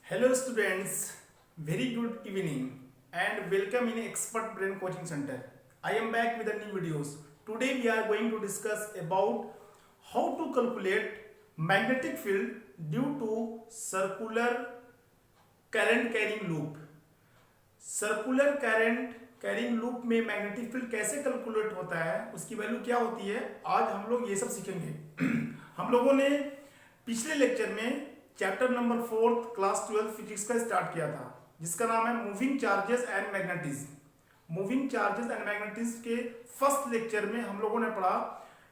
Hello students, very good evening and welcome in Expert Brain Coaching Center. I am back with the new videos. Today we are going to discuss about how to calculate magnetic field due to circular current carrying loop. Circular current carrying loop में magnetic field कैसे calculate होता है, उसकी value क्या होती है, आज हम लोग ये सब सीखेंगे। हम लोगों ने पिछले लेक्चर में चैप्टर नंबर 4 क्लास 12 फिजिक्स का स्टार्ट किया था, जिसका नाम है moving charges and magnetism. Moving charges and magnetism के फर्स्ट लेक्चर में हम लोगों ने पढ़ा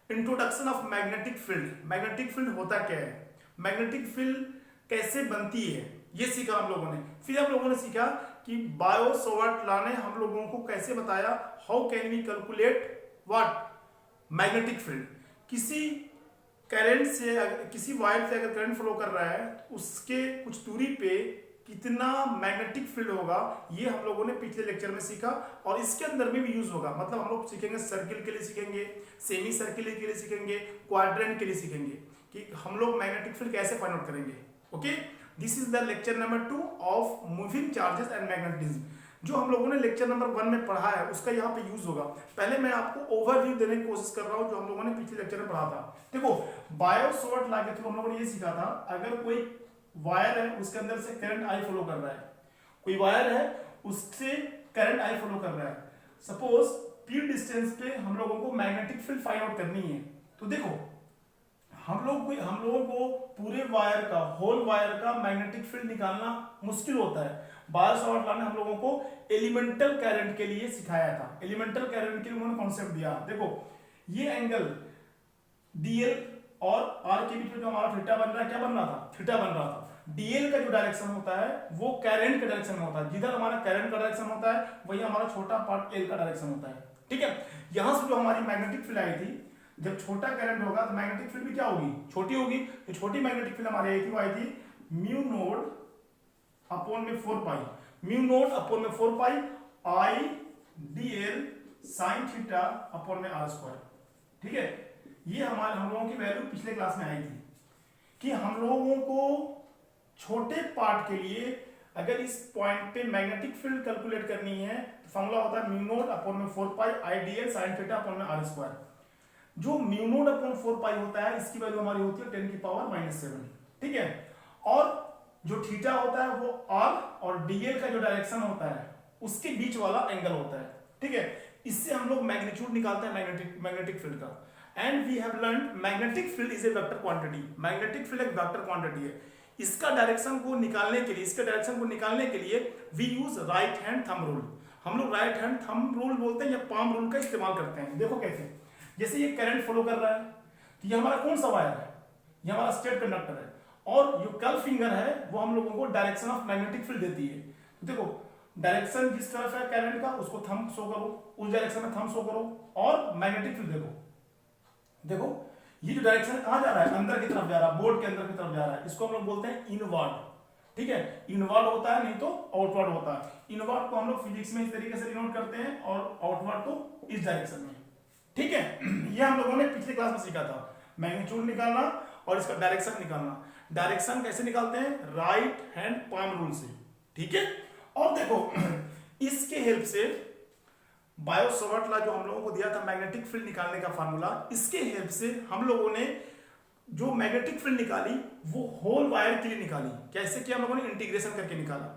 introduction of magnetic field. Magnetic field होता क्या है, मैग्नेटिक फील्ड कैसे बनती है, ये सीखा हम लोगों ने। फिर हम लोगों ने सीखा कि बायो-सवार्ट लॉ ने हम लोगों को कैसे बताया how can we calculate what magnetic field. किसी करंट से, किसी वायर से अगर करंट फ्लो कर रहा है उसके कुछ दूरी पे कितना मैग्नेटिक फील्ड होगा, ये हम लोगों ने पिछले लेक्चर में सीखा और इसके अंदर में भी यूज होगा। मतलब हम लोग सीखेंगे सर्किल के लिए सीखेंगे, सेमी सर्किल के लिए सीखेंगे, क्वाड्रेंट के लिए सीखेंगे कि हम लोग मैग्नेटिक फील्ड कैसे फाइंड आउट करेंगे। Okay, this is the lecture number 2 of moving charges and magnetism. जो हम लोगों ने लेक्चर नंबर 1 में पढ़ा है उसका यहाँ पे यूज होगा। पहले मैं आपको ओवरव्यू देने की कोशिश कर रहा हूँ जो हम लोगों ने पिछले लेक्चर में पढ़ा था। देखो, बायो-सवार्ट लॉ के थ्रू हम लोगों ने ये सीखा था, अगर कोई वायर है उसके अंदर से करंट आई फ्लो कर रहा है, कोई वायर है उससे करंट आई फ्लो कर रहा है, सपोज पी डिस्टेंस पे हम लोगों को मैग्नेटिक फील्ड फाइंड आउट करनी है। तो देखो, हम लोगों को पूरे वायर का, होल वायर का मैग्नेटिक फील्ड निकालना मुश्किल होता है। बायो-सवार्ट लॉ ने हम लोगों को एलिमेंटल करंट के लिए सिखाया था। एलिमेंटल करंट के लिए उन्होंने कॉन्सेप्ट दिया। देखो, ये एंगल डीएल और आर के बीच में जो हमारा थीटा बन रहा है, क्या बन रहा था, थीटा बन रहा था। डीएल का जो डायरेक्शन होता है वो करंट का डायरेक्शन में होता है। जिधर हमारा करंट का डायरेक्शन होता है वही हमारा छोटा पार्ट एल का डायरेक्शन होता है। ठीक है, यहां से जो हमारी मैग्नेटिक फील्ड आई थी, जब छोटा करंट होगा तो मैग्नेटिक फील्ड भी क्या होगी, छोटी होगी। तो छोटी मैग्नेटिक फील्ड हमारी आई थी, वो आई थी म्यू नोड अपॉन में 4 पाई, म्यू नोड अपॉन में 4 pi I dl sine theta upon में आर स्क्वायर। ठीक है, ये हम लोगों की वैल्यू पिछले क्लास में आई थी कि हम लोगों को छोटे पार्ट के लिए अगर इस पॉइंट पे मैग्नेटिक फील्ड कैलकुलेट करनी है तो फॉर्मूला होता है म्यू नोड अपॉन में 4 pi I dl sine theta upon में आर स्क्वायर। जो म्यू नोड अपॉन 4 पाई होता है इसकी वैल्यू हमारी होती है 10 की पावर -7। ठीक है, और जो थीटा होता है वो आर और डीएल का जो डायरेक्शन होता है उसके बीच वाला एंगल होता है। ठीक है, इससे हम लोग मैग्नीट्यूड निकालते हैं मैग्नेटिक फील्ड का। And we have learn magnetic field is a vector quantity. Magnetic field एक वेक्टर क्वांटिटी है। इसका डायरेक्शन को निकालने के लिए we use right hand thumb rule. हम लोग राइट हैंड थंब रूल बोलते हैं या पाम रूल का इस्तेमाल करते हैं। देखो कैसे, जैसे ये करंट फ्लो कर रहा है तो ये हमारा कौन सा वायर है, ये हमारा स्टेट कंडक्टर है, और जो कर्व फिंगर है वो हम लोगों को डायरेक्शन ऑफ मैग्नेटिक फील्ड देती है। तो देखो, डायरेक्शन जिस तरफ है करंट का उसको थंब शो करो, उस डायरेक्शन में थंब शो करो, और मैग्नेटिक फील्ड देखो ये जो डायरेक्शन कहां जा रहा है, अंदर की तरफ जा रहा है, बोर्ड के अंदर की तरफ जा रहा है। इसको हम लोग बोलते हैं इनवर्ड। ठीक है, इनवर्ड होता है, नहीं तो आउटवर्ड होता है। इनवर्ड को हम लोग फिजिक्स में इस तरीके से डिनोट करते हैं और आउटवर्ड को इस डायरेक्शन में। ठीक है, ये हम लोगों ने पिछले क्लास में सीखा था, मैग्नीट्यूड निकालना और इसका डायरेक्शन निकालना। डायरेक्शन कैसे निकालते हैं, राइट हैंड पाम रूल से। ठीक है, और देखो इसके हेल्प से बायो-सवार्ट लॉ जो हम लोगों को दिया था मैग्नेटिक फील्ड निकालने का फार्मूला, इसके हेल्प से हम लोगों ने जो मैग्नेटिक फील्ड निकाली वो होल वायर के लिए निकाली। कैसे किया, हम लोगों ने इंटीग्रेशन करके निकाला।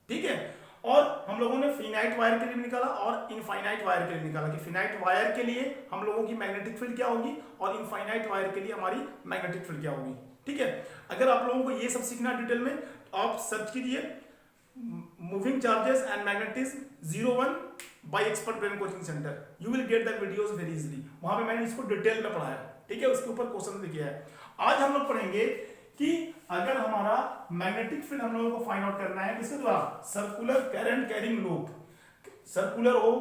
ठीक है, और हम लोगों ने फिनाइट वायर के लिए निकाला और इनफाइनाइट वायर के लिए निकाला कि फिनाइट वायर के लिए हम लोगों की मैग्नेटिक फील्ड क्या होगी और इनफाइनाइट वायर के लिए हमारी मैग्नेटिक फील्ड क्या होगी। ठीक है, अगर आप लोगों को ये सब सीखना डिटेल में तो आप सर्च कीजिए moving charges and magnetism 01 bye expert brain coaching centre, you will get the videos very easily. वहां पे मैंने इसको डिटेल में पढ़ाया। ठीक है, उसके ऊपर क्वेश्चन भी किया है। आज हम लोग पढ़ेंगे कि अगर हमारा मैग्नेटिक फील्ड हम लोगों को फाइंड आउट करना है किसके द्वारा, circular current carrying loop, circular हो,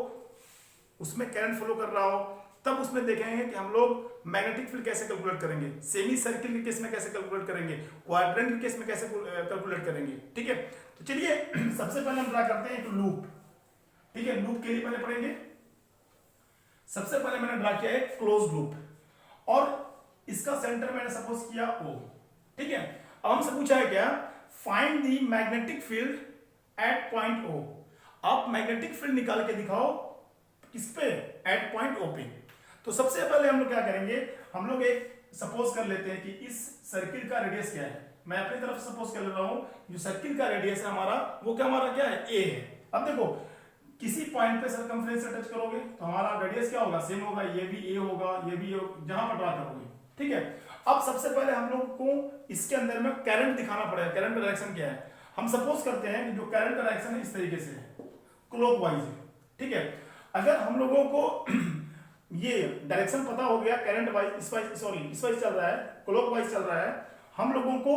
उसमें करंट फ्लो कर रहा हो, तब उसमें देखेंगे कि हम लोग मैग्नेटिक फील्ड कैसे कैलकुलेट करेंगे, सेमी सर्किल के केस में कैसे कैलकुलेट करेंगे, क्वाड्रेंट के केस में कैसे कैलकुलेट करेंगे। ठीक है, तो चलिए सबसे पहले हम ड्रा करते हैं एक लूप। ठीक है, लूप के लिए पहले पढ़ेंगे। सबसे पहले मैंने ड्रा किया एक क्लोज लूप और इसका सेंटर मैंने सपोज किया O। ठीक है, अब हमसे पूछा है क्या, find the magnetic field at point O. आप मैग्नेटिक फील्ड निकाल के दिखाओ किस पे, एट पॉइंट ओ पे। तो सबसे पहले हम लोग क्या करेंगे, हम लोग एक सपोज कर लेते हैं कि इस सर्किल का रेडियस क्या है। मैं अपनी तरफ सपोज कर ले रहा हूं, जो सर्किल का रेडियस है हमारा, वो क्या हमारा क्या है, ए है। अब देखो किसी पॉइंट पे सर्कमफ्रेंस से टच करोगे तो हमारा रेडियस क्या होगा, सेम होगा, ये भी ए होगा, ये भी जहां पर ड्रा करोगे, ठीक है। अब सबसे पहले हम लोग को इसके अंदर में करंट दिखाना पड़ेगा, करंट का डायरेक्शन क्या है। हम सपोज करते हैं कि जो करंट का डायरेक्शन है इस तरीके से है, क्लॉकवाइज है, ठीक है। अगर हम लोगों को ये डायरेक्शन पता हो गया, करंट वाइज इस वाइज चल रहा है, क्लॉकवाइज चल रहा है, हम लोगों को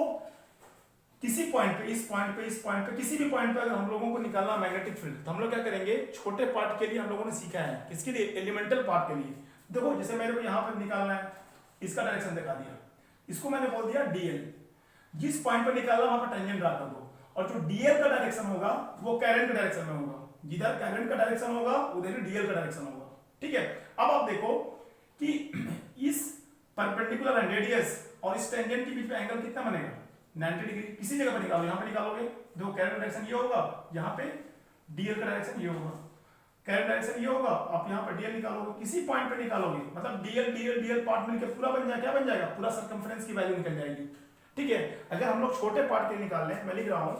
किसी पॉइंट पे, इस पॉइंट पे, इस पॉइंट पे, किसी भी पॉइंट पे अगर हम लोगों को निकालना मैग्नेटिक फील्ड, तो हम लोग क्या करेंगे, छोटे पार्ट के लिए हम लोगों ने सीखा है, किसके लिए, एलिमेंटल पार्ट के लिए। देखो जैसे मेरे को यहाँ पर निकालना है, इसका डायरेक्शन दिखा दिया, इसको मैंने बोल दिया डीएल। जिस पॉइंट पर निकालना वहां पर टेंजेंट ड्रा कर दो, और जो डीएल का डायरेक्शन होगा वो करंट के डायरेक्शन में होगा, जिधर करंट का डायरेक्शन होगा उधर ही डीएल का डायरेक्शन होगा, ठीक है। अब आप देखो कि इस परपेंडिकुलर रेडियस और इस टेंजेंट के बीच में एंगल कितना बनेगा, 90 डिग्री। किसी जगह पर निकालो, यहाँ पे निकालोगे, देखो करंट डायरेक्शन ये होगा, यहाँ पे डीएल का डायरेक्शन ये होगा, करंट डायरेक्शन ये होगा, आप यहाँ पर डीएल निकालोगे, किसी पॉइंट पे निकालोगे, मतलब डीएल डीएल डीएल पार्ट मिलकर पूरा बन जाएगा, क्या बन जाएगा, पूरा सर्कमफ्रेंस की वैल्यू निकल जाएगी, ठीक है। अगर हम लोग छोटे पार्ट के निकाल लें, मैं लिख रहा हूं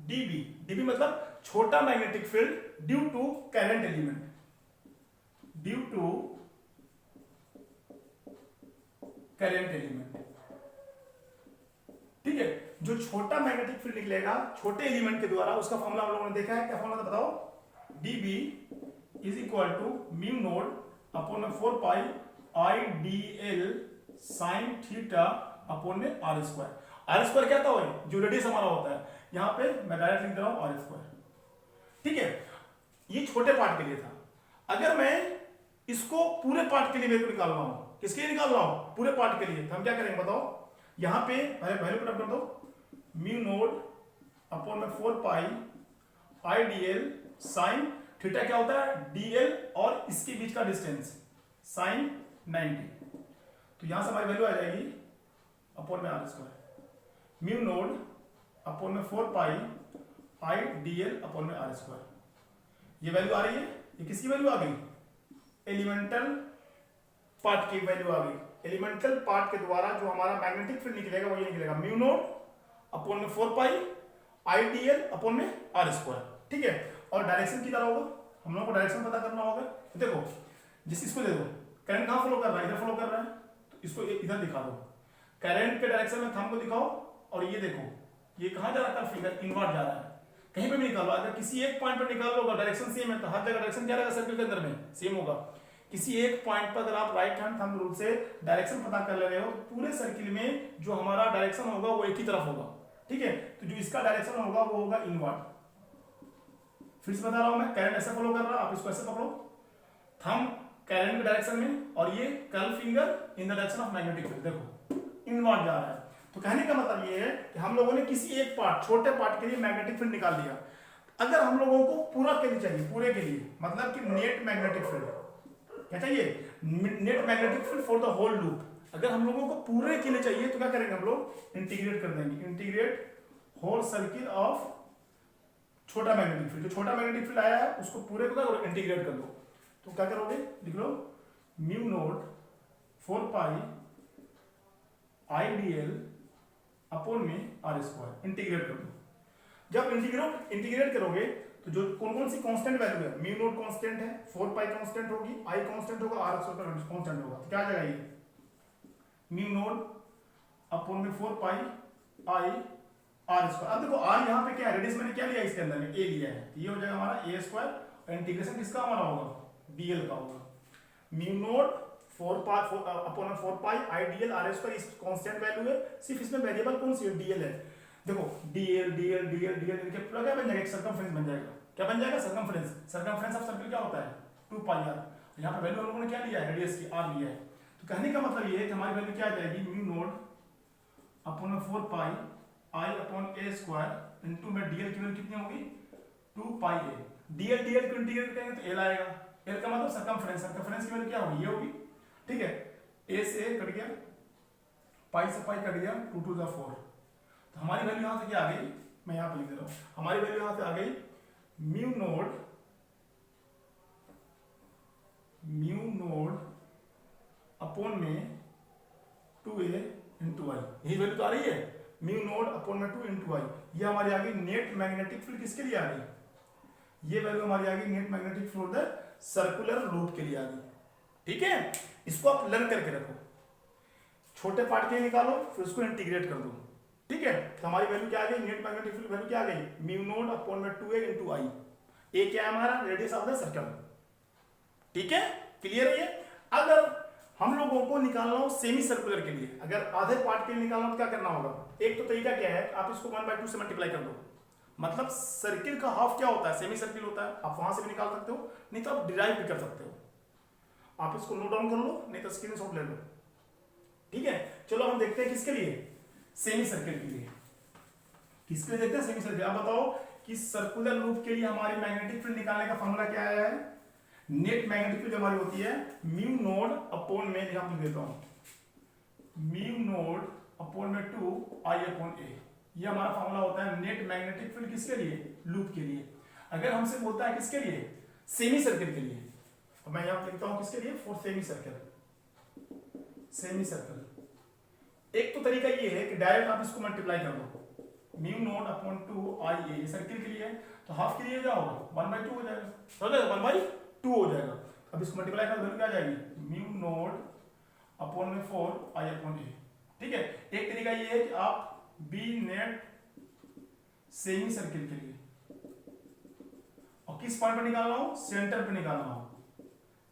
डीबी, डीबी मतलब छोटा magnetic field due to current element, due to current element, ठीक है। जो छोटा मैग्नेटिक फील्ड निकलेगा छोटे एलिमेंट के द्वारा, उसका फॉर्मूला हम लोगों ने देखा है, क्या फॉर्मूला था बताओ, dB is equal to mu naught upon में 4 pi I D L sine theta upon में आर स्क्वायर। आर स्क्वायर क्या था, जो रेडियस हमारा होता है, यहां पे मैं डायरेक्ट लिख रहा हूं आर स्क्वायर, ठीक है। ये छोटे पार्ट के लिए था। अगर मैं इसको पूरे पार्ट के लिए मेरे को निकाल रहा हूं, किसके लिए निकाल रहा हूं, पूरे पार्ट के लिए, तो हम क्या करेंगे बताओ, यहां पे वैल्यू पुट अप कर दो, म्यू नोड अपॉन में 4 pi I D L sine theta क्या होता है, डीएल और इसके बीच का डिस्टेंस साइन 90, तो यहां से हमारी वैल्यू आ जाएगी अपॉन में R square, mu naught upon में 4 पाई आई डीएल अपॉन में आर स्क्वायर। ये वैल्यू आ रही है, ये किसकी वैल्यू आ गई, एलिमेंटल पार्ट की वैल्यू आ गई। एलिमेंटल पार्ट के द्वारा जो हमारा मैग्नेटिक फील्ड निकलेगा वो ये निकलेगा, म्यू नोड अपॉन में 4 पाई आई डीएल अपॉन में आर स्क्वायर, ठीक है। और डायरेक्शन किधर होगा, हम लोगों को डायरेक्शन पता करना होगा। तो देखो जिस इसको दे दो, करंट कहां फ्लो कर रहा है, इधर फ्लो कर रहा है, तो इसको इधर दिखा दो, करंट के डायरेक्शन में थंब को दिखाओ, और ये देखो ये कहां जा रहा है, फिंगर इनवर्ट जा रहा है, कहीं पे भी निकालो। अगर किसी एक पॉइंट पर निकाल लोगे, डायरेक्शन सेम है, तो हर जगह डायरेक्शन क्या रहेगा, सर्कल के अंदर में सेम होगा। किसी एक पॉइंट पर अगर आप राइट हैंड थंब रूल से डायरेक्शन पता कर ले रहे हो, तो पूरे सर्किल में जो हमारा डायरेक्शन होगा वो एक ही तरफ होगा, ठीक है। तो जो इसका डायरेक्शन होगा वो होगा इनवर्ट। फिर से बता रहा हूं मैं, करंट ऐसे फॉलो कर रहा है, आप इसको ऐसे पकड़ो, थंब करंट के डायरेक्शन में और ये curl finger in the direction of magnetic field, देखो इनवर्ट जा रहा है। तो कहने का मतलब ये है कि हम लोगों ने किसी एक पार्ट, छोटे पार्ट के लिए मैग्नेटिक फील्ड निकाल लिया। अगर हम लोगों को पूरा के लिए चाहिए, पूरे के लिए मतलब कि नेट मैग्नेटिक फील्ड क्या चाहिए, net magnetic field for the whole loop, अगर हम लोगों को पूरे के लिए चाहिए तो क्या करेंगे हम लोग, इंटीग्रेट कर देंगे, इंटीग्रेट होल सर्किल ऑफ छोटा मैग्नेटिक फील्ड। जो छोटा मैग्नेटिक फील्ड आया है उसको पूरे को क्या करो, इंटीग्रेट कर दो। तो क्या करोगे, लिख लो mu naught 4 pi I D L upon में आर स्क्वायर, इंटीग्रेट कर दो। जब इंटीग्रेट करोगे तो जो कौन कौन सी कांस्टेंट वैल्यू है, म्यू नोड कांस्टेंट है, 4 पाई कांस्टेंट होगी, आई कांस्टेंट होगा, आर स्क्वायर कांस्टेंट होगा, तो क्या आ जाएगा ये म्यू नोड अपॉन में 4 पाई आई आर स्क्वायर। अब देखो आर यहाँ पे क्या है, रेडियस मैंने क्या लिया इसके अंदर में, ए लिया है, तो ये हो जाएगा हमारा ए स्क्वायर, और इंटीग्रेशन किसका हमारा होगा, डीएल का होगा, mu naught 4 pi upon 4 pi I DL are square, इस कांस्टेंट वैल्यू है, सिर्फ इसमें वेरिएबल कौन सी है, डीएल है। देखो डीएल डीएल डीएल डीएल इनके पूरा क्या बन जाएगा, एक सर्कमफ्रेंस बन जाएगा। क्या बन जाएगा, सर्कमफ्रेंस। सर्कमफ्रेंस ऑफ सर्कल क्या होता है, 2 पाई आर। यहाँ पर वैल्यू हम लोगों ने क्या लिया है, रेडियस की आर लिया है। तो कहने का मतलब ये है कि हमारी वैल्यू क्या आ जाएगी, म्यू नोड अपॉन 4 पाई आई अपॉन ए स्क्वायर इनटू में डीएल की वैल्यू कितनी होगी, 2 पाई ए। डीएल डीएल को इंटीग्रेट करेंगे तो एल आएगा, एल का मतलब सर्कमफ्रेंस, सर्कमफ्रेंस की वैल्यू क्या होगी, ये होगी, ठीक है। ए से कट गया, पाई से पाई कट गया, 2 2 जा 4, तो हमारी वैल्यू यहां से क्या आ गई, मैं यहां पर लिख दे रहा हूं, हमारी वैल्यू यहां से आ गई म्यू नोड अपॉन में 2a इंटू आई, यही वैल्यू तो आ रही है, म्यू नोड अपॉन में 2 इंटू आई। ये हमारी आ गई नेट मैग्नेटिक फील्ड किसके लिए आ गई, ये वैल्यू हमारी आ गई net magnetic field the circular loop के लिए आ गई। ठीक है, इसको आप लर्न करके रखो, छोटे पार्ट के लिए निकालो फिर उसको इंटीग्रेट कर दो। ठीक है, तो हमारी वैल्यू क्या आ गई, नेट मैग्नेटिक फील्ड वैल्यू क्या आ गई, म्यू नोड अपॉन में 2a इंटू आई। ए क्या है हमारा, रेडियस ऑफ द सर्कल। ठीक है, क्लियर है ये। अगर हम लोगों को निकालना हो सेमी सर्कुलर के लिए, अगर आधे पार्ट के लिए निकालना हो तो क्या करना होगा, एक तो तरीका क्या है, आप इसको 1/2 से मल्टीप्लाई कर दो, मतलब सर्किल का हाफ क्या होता है, सेमी सर्किल होता है, आप वहां से भी निकाल सकते हो, नहीं तो आप डिराइव भी कर सकते हो। आप इसको नोट डाउन कर लो, नहीं तो स्क्रीनशॉट ले लो। ठीक है, चलो हम देखते हैं किसके लिए, सेमी सर्किल के लिए। किसके लिए देखते हैं, सेमी सर्किल। आप बताओ कि सर्कुलर लूप के लिए हमारी मैग्नेटिक फील्ड निकालने का फॉर्मूला क्या आया है, नेट मैग्नेटिक फील्ड हमारी होती है म्यू नोड अपॉन में, यहां लिख देता हूं, म्यू नोड अपॉन में 2 आई अपॉन ए। ये हमारा फॉर्मूला होता है नेट मैग्नेटिक फील्ड किसके लिए, लूप के लिए। अगर हमसे बोलता है किसके लिए, सेमी सर्किल के लिए, तो मैं यहां लिखता हूं किसके लिए, for semi circle, semi circle. एक तो तरीका ये है कि डायरेक्ट आप इसको मल्टीप्लाई कर दो, म्यू नोड अपॉन 2 आई ए, सर्किल के लिए है तो हाफ के लिए क्या होगा, 1/2 हो जाएगा, हो जाएगा 1/2 हो जाएगा। अब इसको मल्टीप्लाई कर दो क्या आ जाएगी, म्यू नोड अपॉन में 4 आई अपॉन ए। ठीक है, एक तरीका ये है कि आप बी नेट सेमी सर्किल के लिए, और किस पॉइंट पर निकालना हो, सेंटर पे निकालना हो।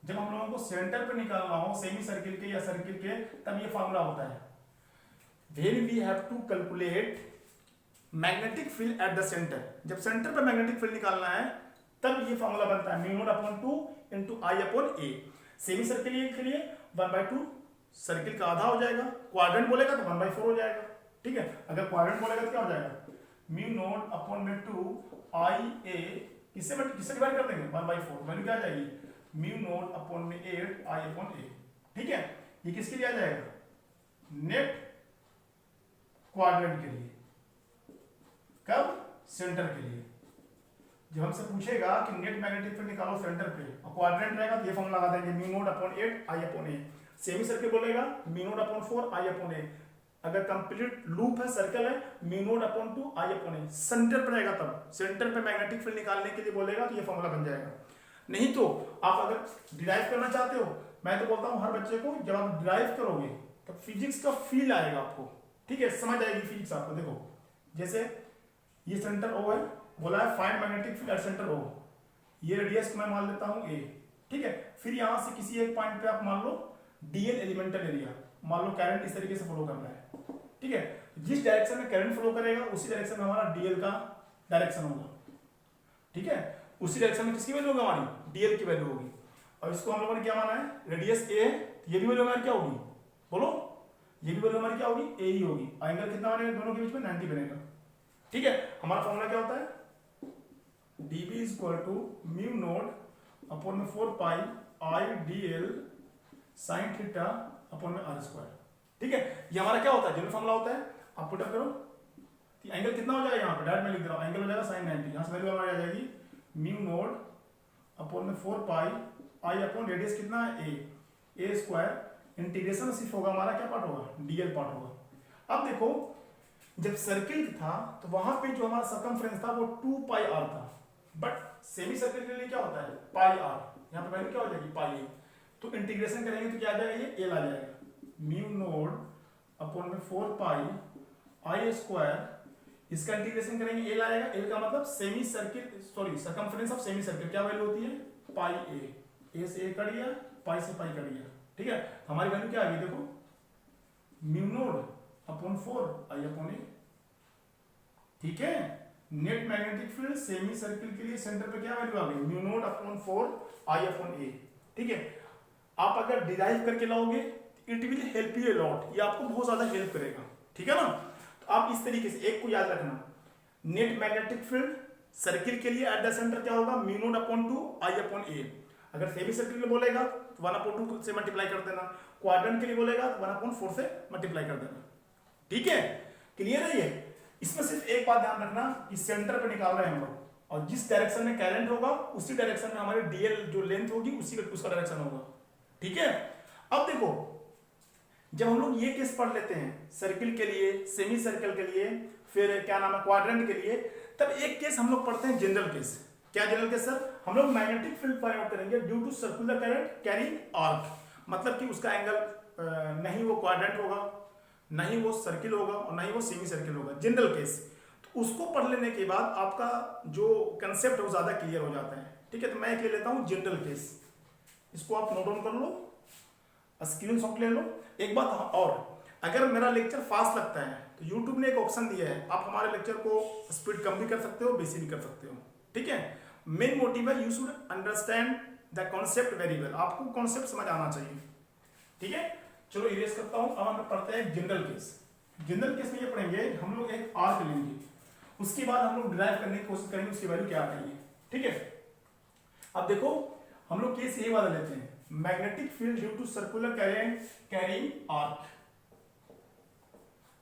जब हम लोगों को सेंटर पे निकालना हो सेमी सर्किल के या सर्किल के, तब ये फॉर्मूला होता है, when we have to calculate magnetic field at the centre. जब सेंटर पे मैग्नेटिक फील्ड निकालना है तब ये फॉर्मूला बनता है mu naught upon 2 into I upon A. Semi circle के लिए 1/2, सर्किल का आधा हो जाएगा, क्वाड्रेंट बोलेगा तो 1/4 हो जाएगा। ठीक है, अगर क्वाड्रेंट बोलेगा तो क्या हो जाएगा, म्यू नोड अपॉन में 2 आई ए, किससे डिवाइड कर देंगे 1/4, वैल्यू क्या आ जाएगी, म्यू नोड अपॉन में 8 आई अपॉन ए। ठीक है, ये किसके लिए आ जाएगा, नेट क्वाड्रेंट के लिए, कब, सेंटर के लिए। जब हमसे पूछेगा कि नेट मैग्नेटिक फील्ड निकालो सेंटर पे और क्वाड्रेंट रहेगा तो ये फॉर्मूला लगा देंगे mu naught upon 8 I upon A. Semi circle बोलेगा म्यू नोड अपॉन 4 आई अपॉन ए। अगर कंप्लीट लूप है, सर्कल है, म्यू नोड अपॉन 2 आई अपॉन ए। सेंटर पे रहेगा तब, सेंटर पे मैग्नेटिक फील्ड निकालने के लिए बोलेगा तो ये फॉर्मूला बन जाएगा। नहीं तो आप अगर डिराइव करना चाहते हो, मैं तो बोलता हूं हर बच्चे को, जब आप डिराइव करोगे तब फिजिक्स का फील आएगा आपको। ठीक है, समझ आएगी फिजिक्स आपको। देखो जैसे ये सेंटर ओ है, बोला है find magnetic field at centre O, ये रेडियस मैं मान लेता हूं ए। ठीक है, फिर यहां से किसी एक पॉइंट पे आप मान लो डीएल एलिमेंटल एरिया, मान लो करंट इस तरीके से फ्लो कर रहा है। ठीक है, जिस डायरेक्शन में करंट फ्लो करेगा उसी डायरेक्शन में हमारा डीएल का डायरेक्शन होगा। ठीक है, उसी डायरेक्शन में किसकी वैल्यू होगी, हमारी डीएल की वैल्यू होगी। और इसको हम लोगों ने क्या माना है, रेडियस ए है, ये भी वैल्यू हमारी क्या होगी, बोलो, ये भी वैल्यू हमारी क्या होगी, ए ही होगी। एंगल कितना बनेगा दोनों के बीच में, 90 बनेगा। ठीक है, हमारा फॉर्मूला क्या होता है, dB is equal to mu naught upon में 4 पाई आई dl sin थीटा अपॉन में r स्क्वायर। ठीक है, ये हमारा क्या होता है, जनरल फॉर्मूला होता है। आप पुट अप करो तो एंगल कितना हो जाएगा, यहाँ पे डायरेक्ट मैं लिख रहा हूँ, एंगल हो जाएगा sin 90। यहाँ से वैल्यू हमारी आ जाएगी म्यू नोड अपॉन में 4 पाई आई अपॉन रेडियस कितना है ए स्क्वायर। इंटीग्रेशन सिर्फ होगा हमारा क्या पार्ट होगा, dl पार्ट होगा। अब देखो जब सर्किल था तो वहां पे जो हमारा सर्कमफ्रेंस था वो 2 पाई आर था, बट सेमी सर्किल के लिए क्या होता है, पाई आर। यहाँ पे वैल्यू क्या हो जाएगी, पाई ए। तो इंटीग्रेशन करेंगे तो क्या आ जाएगा, ये एल आ जाएगा, म्यू नोड अपॉन में 4 पाई आई स्क्वायर। इसका इंटीग्रेशन करेंगे एल आएगा, एल का मतलब semi circle, sorry circumference of semi circle, क्या वैल्यू होती है, पाई ए से ए कट गया, पाई से पाई कट गया। ठीक है, हमारी वैल्यू क्या आ गई, देखो म्यू नोड अपॉन 4 आई अपॉन ए। ठीक है, net magnetic field semi circle के लिए सेंटर पे क्या वैल्यू आ गई, म्यू नोड अपॉन 4 आई अपॉन ए। ठीक है, आप अगर डिराइव करके लाओगे it will help you a lot, ये आपको बहुत ज्यादा हेल्प करेगा। ठीक है ना, तो आप इस तरीके से एक को याद रखना, नेट मैग्नेटिक फील्ड सर्किल के लिए एट द सेंटर क्या होगा, म्यू नोड अपॉन 2 आई अपॉन ए। अगर सेमी सर्किल के लिए बोलेगा तो 1/2 से मल्टीप्लाई कर देना, क्वाड्रेंट के लिए बोलेगा तो 1/4 से मल्टीप्लाई कर देना। ठीक है, क्लियर है ये। इसमें सिर्फ एक बात ध्यान रखना कि सेंटर पे निकाल रहे हैं हम लोग, और जिस डायरेक्शन में करंट होगा उसी डायरेक्शन में हमारे डीएल जो लेंथ होगी उसी का उसका डायरेक्शन होगा। ठीक है, अब देखो जब हम लोग ये केस पढ़ लेते हैं सर्किल के लिए, सेमी सर्कल के लिए, फिर क्या नाम है क्वाड्रेंट के लिए, तब एक केस हम लोग पढ़ते हैं जनरल केस। क्या जनरल केस सर? हम लोग मैग्नेटिक फील्ड फाइंड आउट करेंगे due to circular current carrying arc, मतलब कि उसका एंगल नहीं वो क्वाड्रेंट होगा, नहीं वो सर्किल होगा और नहीं वो सेमी सर्किल होगा, जनरल केस। तो उसको पढ़ लेने के बाद आपका जो कंसेप्ट है वो ज्यादा क्लियर हो जाता है। ठीक है, तो मैं एक ले लेता हूं जनरल केस, इसको आप नोट डाउन कर लो, स्क्रीनशॉट ले लो। एक बात और, अगर मेरा लेक्चर फास्ट लगता है तो YouTube ने एक ऑप्शन दिया है, आप हमारे लेक्चर को स्पीड कम भी कर सकते हो, बेसी भी कर सकते हो। ठीक है, मेन मोटिव है you should understand the concept very well, आपको कॉन्सेप्ट समझ आना चाहिए। ठीक है, चलो इरेज करता हूं। अब हम पढ़ते हैं जनरल केस। जनरल केस में ये पढ़ेंगे हम लोग एक आर्क लेंगे, उसके बाद हम लोग डिराइव करने की कोशिश करेंगे उसकी वैल्यू क्या आती है। ठीक है, अब देखो हम लोग केस ये वाला लेते हैं, magnetic field due to circular current carrying arc.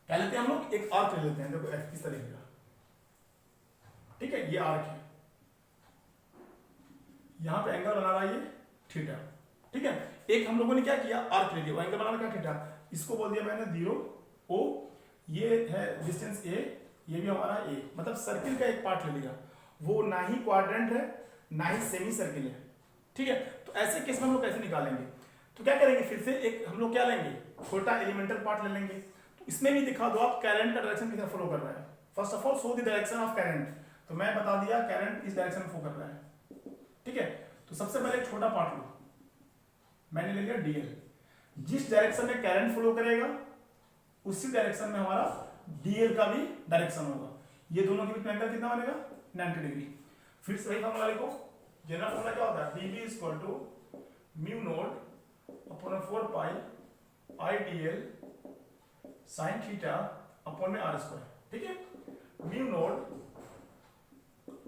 क्या लेते हैं हम लोग? एक आर्क ले लेते हैं। देखो इस तरीके का, ठीक है, ये आर्क है, यहां पे एंगल बना रहा है ये थीटा। ठीक है, एक हम लोगों ने क्या किया, आर्क ले लिया, एंगल बनाना क्या थीटा, इसको बोल दिया मैंने 0 O, ये है डिस्टेंस A, ये भी हमारा A, मतलब सर्किल का एक पार्ट ले लिया, वो ना ही क्वाड्रेंट है ना ही सेमी सर्किल है। ठीक है, तो ऐसे केस में हम लोग कैसे निकालेंगे? तो क्या करेंगे, फिर से एक हम लोग क्या लेंगे, छोटा एलिमेंटल पार्ट ले लेंगे। तो इसमें भी दिखा दो आप करंट का डायरेक्शन किधर फ्लो कर रहा है। First of all show the direction of current, तो मैं बता दिया करंट इस डायरेक्शन में फ्लो कर रहा है। ठीक है, तो सबसे पहले एक छोटा पार्ट लो, मैंने ले लिया डीएल, जिस डायरेक्शन में करंट फ्लो करेगा उसी डायरेक्शन में हमारा डीएल का भी डायरेक्शन होगा। ये दोनों के बीच में एंगल कितना बनेगा, 90 डिग्री। फिर से वही फॉर्मूला लिखो, जनरल फॉर्मूला क्या होता है, dB equal to mu naught upon 4 pi I dl sine theta upon में आर स्क्वायर। ठीक है, mu naught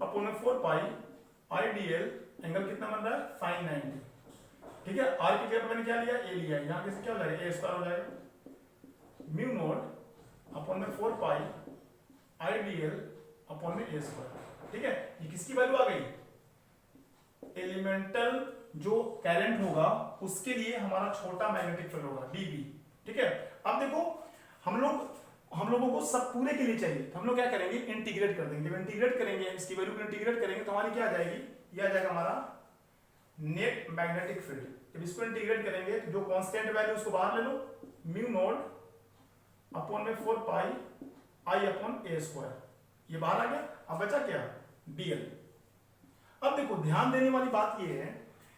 upon 4 pi I dl, angle कितना बन रहा है, sin 90। ठीक है, आर की जगह मैंने क्या लिया, ए लिया, यहां कैसे क्या हो जाएगा, ए स्क्वायर हो जाएगा, म्यू नोट अपॉन में 4 पाई आई डीएल अपॉन में ए स्क्वायर। ठीक है, ये किसकी वैल्यू आ गई, एलिमेंटल जो करंट होगा उसके लिए हमारा छोटा मैग्नेटिक फील्ड होगा डीबी। ठीक है, अब देखो हम लोगों को सब पूरे के लिए चाहिए, तो हम लोग क्या करेंगे, इंटीग्रेट कर देंगे। जब इंटीग्रेट करेंगे, इसकी वैल्यू को इंटीग्रेट करेंगे तो हमारी क्या आ जाएगी, ये आ जाएगा हमारा नेट मैग्नेटिक फील्ड। जब इसको इंटीग्रेट करेंगे तो जो कांस्टेंट वैल्यू उसको बाहर ले लो, म्यू नोट अपॉन में 4 पाई आई अपॉन ए स्क्वायर, ये बाहर आ गया। अब बचा क्या, डीएल। अब देखो ध्यान देने वाली बात ये है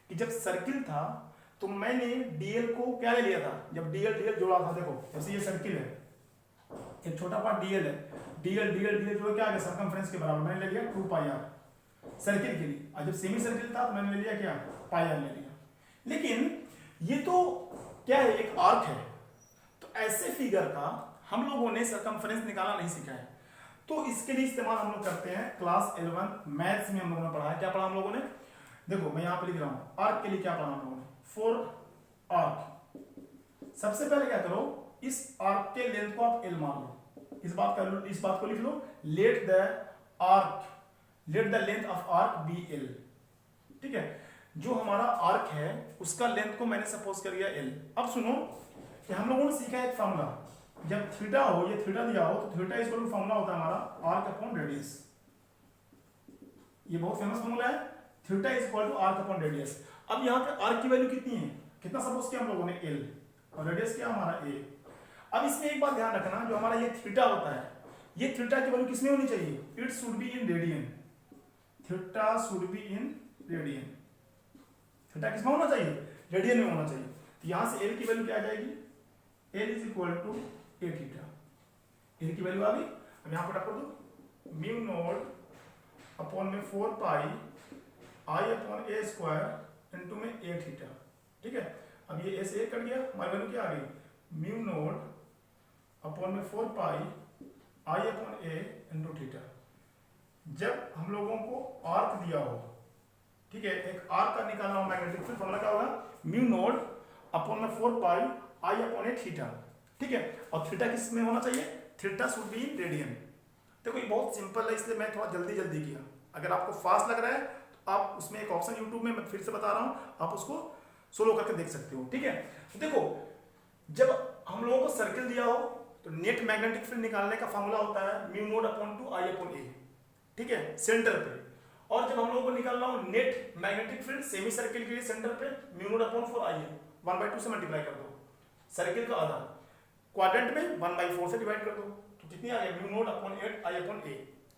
कि जब सर्किल था तो मैंने डीएल को क्या ले लिया था, जब डीएल जोड़ा था, देखो जैसे ये सर्किल है, एक छोटा पार्ट डीएल है, डीएल जो क्या है सर्कमफ्रेंस के बराबर, मैंने ले लिया 2 पाई आर सर्किल के लिए। और जब सेमी सर्किल था तो मैंने ले लिया क्या, पाई आर ले लिया। लेकिन ये तो क्या है, एक आर्क है, तो ऐसे फिगर का हम लोगों ने सर्कमफ्रेंस निकालना नहीं सीखा है, तो इसके लिए इस्तेमाल हम लोग करते हैं क्लास 11 मैथ्स में हम लोगों ने पढ़ा है। क्या पढ़ा हम लोगों ने, देखो मैं यहां पे लिख रहा हूं, आर्क के लिए क्या पढ़ा हम लोगों ने, फॉर आर्क। सबसे पहले क्या करो, इस आर्क के लेंथ को आप एल मान लो, इस बात को लिख लो, let the length of arc be L. ठीक है, जो हमारा आर्क है उसका लेंथ को मैंने सपोज कर लिया एल। अब सुनो कि हम लोगों ने सीखा एक फॉर्मूला, जब थीटा हो, ये थीटा दिया हो, तो थीटा इक्वल टू फॉर्मूला होता है हमारा आर्क अपॉन रेडियस। ये बहुत फेमस फॉर्मूला है, theta equal to arc upon radius. अब यहाँ पे आर्क की वैल्यू कितनी है, कितना सपोज किया हम लोगों ने, एल, और रेडियस क्या हमारा ए। अब इसमें एक बात ध्यान रखना, जो हमारा ये थीटा होता है, ये थीटा की वैल्यू किसमें होनी चाहिए, it should be in radian. Theta should be in radian, theta किसमें होना चाहिए, रेडियन में होना चाहिए। तो यहां से एल की वैल्यू क्या आ जाएगी, L is equal to a theta, L की वैल्यू आ गई। अब यहां पर रख दो, म्यू नोट अपॉन में 4 पाई आई अपॉन ए स्क्वायर इनटू में ए थीटा। ठीक है, अब ये ए से ए कट गया, हमारी वैल्यू क्या आ गई, म्यू नोट अपॉन में 4 पाई आई अपॉन ए इनटू थीटा। जब हम लोगों को आर्क दिया हो, ठीक है, एक आर्क का निकालना हो मैग्नेटिक फील्ड, फॉर्मूला क्या होगा, म्यू नोट अपॉन में 4 पाई आई अपॉन ए थीटा। ठीक है, और थीटा किस में होना चाहिए, theta should be in radian. देखो ये बहुत सिंपल है, इसलिए मैं थोड़ा जल्दी जल्दी किया। अगर आपको फास्ट लग रहा है तो आप उसमें एक ऑप्शन यूट्यूब में, मैं फिर से बता रहा हूँ, आप उसको सोलो करके देख सकते हो। ठीक है, तो देखो जब हम लोगों को सर्किल दिया हो तो नेट मैग्नेटिक फील्ड निकालने का फॉर्मूला होता है म्यू नोड अपॉन 2 आई अपॉन ए। ठीक है, सेंटर पे। और जब हम लोगों को निकालना हो net magnetic field semi circle के लिए सेंटर पे म्यू नोड अपॉन 4 आई है, 1/2 से मल्टीप्लाई कर दो, सर्किल का आधा, क्वाड्रेंट में 1/4 से डिवाइड कर दो, तो कितनी आ गई म्यू नोड अपॉन 8 आई अपॉन ए।